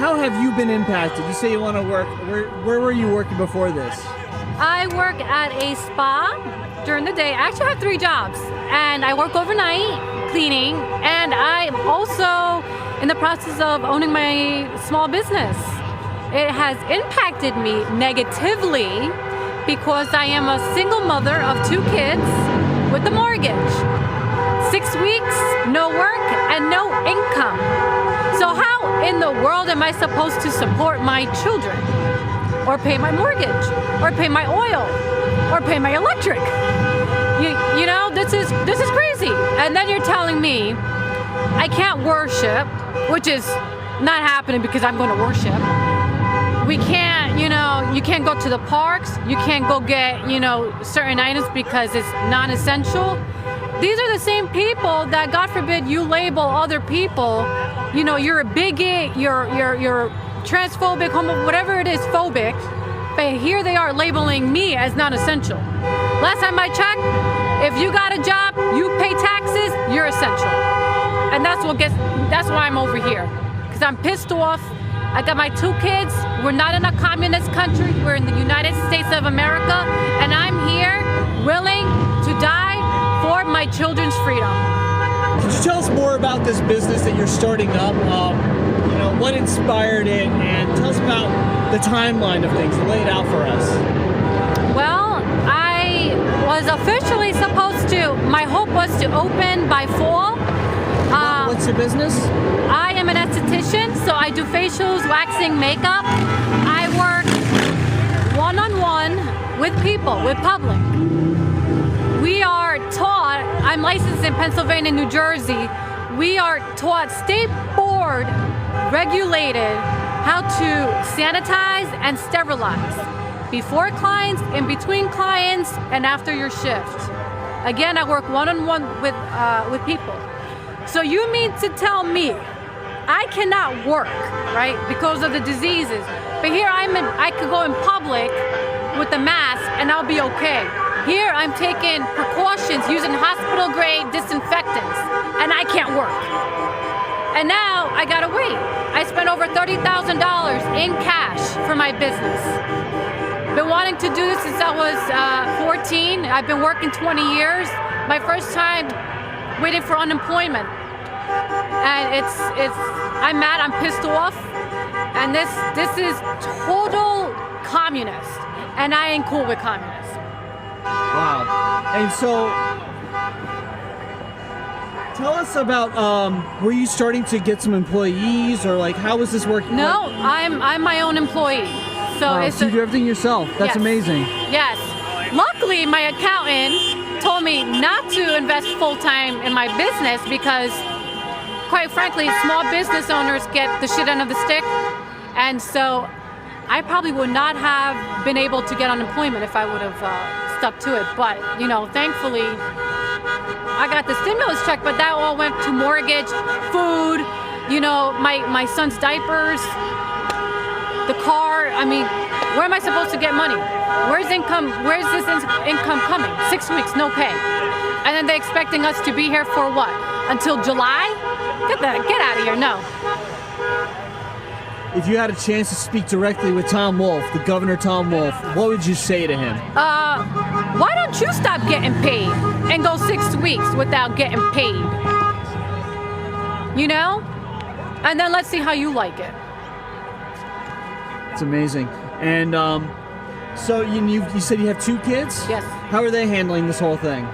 how have you been impacted? You say you want to work. Where were you working before this? I work at a spa during the day. I actually have 3 jobs, and I work overnight cleaning, and I'm also in the process of owning my small business. It has impacted me negatively because I am a single mother of 2 kids with a mortgage. 6 weeks, no work, and no income. So how in the world am I supposed to support my children? Or pay my mortgage? Or pay my oil? Or pay my electric? You know, this is crazy. And then you're telling me I can't worship, which is not happening because I'm going to worship. We can't, you can't go to the parks. You can't go get, certain items because it's non-essential. These are the same people that, God forbid, you label other people. You're a bigot, you're transphobic, homo, whatever it is, phobic. But here they are labeling me as non-essential. Last time I checked, if you got a job, you pay taxes, you're essential. And that's why I'm over here. Because I'm pissed off. I got my 2 kids. We're not in a communist country. We're in the United States of America. And I'm here willing to die for my children's freedom. Could you tell us more about this business that you're starting up? What inspired it, and tell us about the timeline of things. Lay it out for us. Well, I was officially supposed to, my hope was to open by fall. What's your business? I am an esthetician, so I do facials, waxing, makeup. I work one-on-one with people, with public. We are taught, I'm licensed in Pennsylvania and New Jersey, we are taught state board regulated how to sanitize and sterilize before clients, in between clients, and after your shift. Again, I work one-on-one with people. So you mean to tell me I cannot work, right, because of the diseases, but here I could go in public with the mask and I'll be okay. Here I'm taking precautions using hospital-grade disinfectants, and I can't work. And now I gotta wait. I spent over $30,000 in cash for my business. Been wanting to do this since I was 14. I've been working 20 years. My first time waiting for unemployment. And I'm mad, I'm pissed off. And this is total communist. And I ain't cool with communists. Wow. And so, tell us about, were you starting to get some employees, or how was this working? No, I'm my own employee. So wow, it's so you do everything yourself. That's yes. amazing. Yes. Luckily, my accountant told me not to invest full-time in my business because, quite frankly, small business owners get the shit end of the stick. And so I probably would not have been able to get unemployment if I would have stuck to it. But, thankfully, I got the stimulus check, but that all went to mortgage, food, my son's diapers, the car. I mean, where am I supposed to get money? Where's this income coming? 6 weeks, no pay. And then they're expecting us to be here for what? Until July? Get out of here, no. If you had a chance to speak directly with Tom Wolf, the Governor Tom Wolf, what would you say to him? Why don't you stop getting paid and go 6 weeks without getting paid? And then let's see how you like it. It's amazing. And so you said you have 2 kids? Yes. How are they handling this whole thing?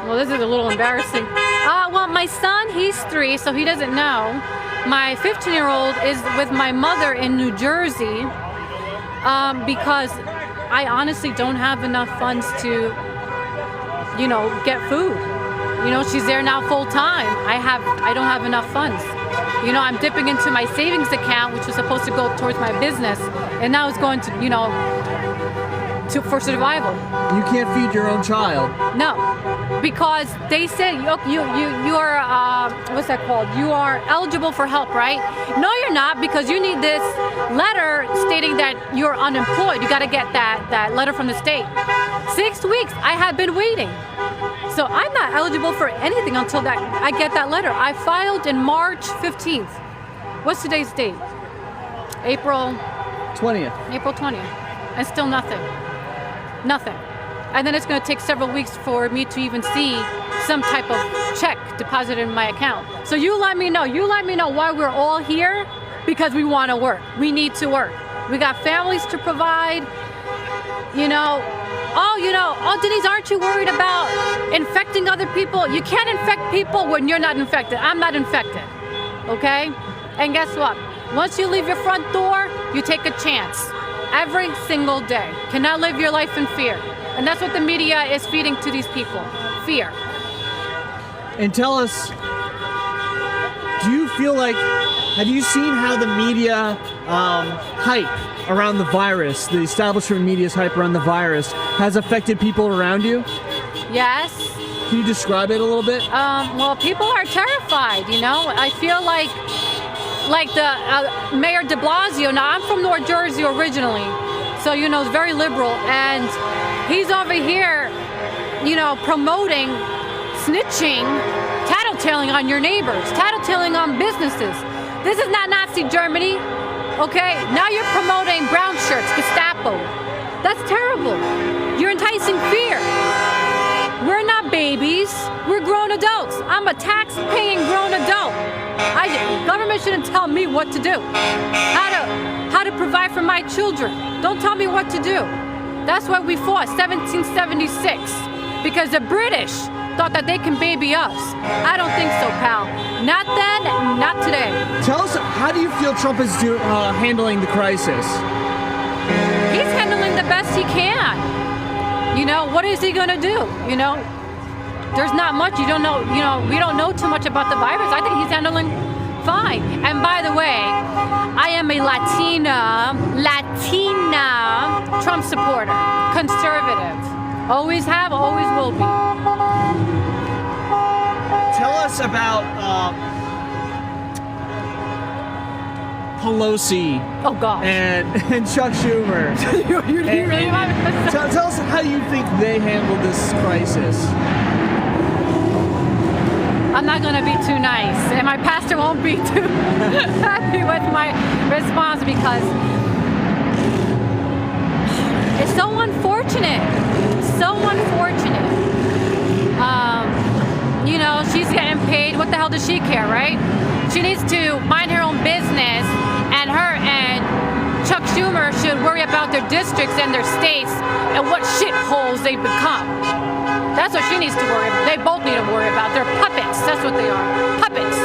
Well, this is a little embarrassing. Well, my son, he's 3, so he doesn't know. My 15-year-old is with my mother in New Jersey because I honestly don't have enough funds to, get food. She's there now full time. I don't have enough funds. I'm dipping into my savings account, which was supposed to go towards my business, and now it's going to, for survival. You can't feed your own child. No, because they said you are what's that called? You are eligible for help, right? No, you're not, because you need this letter stating that you're unemployed. You got to get that letter from the state. 6 weeks I have been waiting, so I'm not eligible for anything until I get that letter. I filed in March 15th. What's today's date? April 20th. 20th. And still nothing. Nothing. And then it's going to take several weeks for me to even see some type of check deposited in my account. So you let me know. You let me know why we're all here, because we want to work. We need to work. We got families to provide. Oh, Denise, aren't you worried about infecting other people? You can't infect people when you're not infected. I'm not infected, okay? And guess what? Once you leave your front door, you take a chance every single day. Cannot live your life in fear. And that's what the media is feeding to these people, fear. And tell us, do you feel like, have you seen how the media hype around the virus, the establishment media's hype around the virus, has affected people around you? Yes. Can you describe it a little bit? Well, people are terrified, I feel like the Mayor de Blasio, now I'm from North Jersey originally, so, it's very liberal, and he's over here, promoting snitching, tattletaling on your neighbors, tattletaling on businesses. This is not Nazi Germany, okay? Now you're promoting brown shirts, Gestapo. That's terrible. You're enticing fear. We're not babies. We're grown adults. I'm a tax-paying grown adult. Government shouldn't tell me what to do. How to provide for my children. Don't tell me what to do. That's why we fought 1776, because the British thought that they can baby us. I don't think so, pal. Not then, not today. Tell us, how do you feel Trump is handling the crisis? He's handling the best he can. What is he gonna do? There's not much. You don't know. We don't know too much about the virus. I think he's handling fine. And by the way, I am a Latina Trump supporter, conservative. Always have, always will be. Tell us about Pelosi. Oh God. And Chuck Schumer. you really want me to say? Tell us how you think they handled this crisis. I'm not going to be too nice, and my pastor won't be too happy with my response, because it's so unfortunate. So unfortunate. She's getting paid. What the hell does she care, right? She needs to mind her own business, and her and Chuck Schumer should worry about their districts and their states and what shitholes they've become. That's what she needs to worry about. They both need to worry about. They're puppets. That's what they are. Puppets.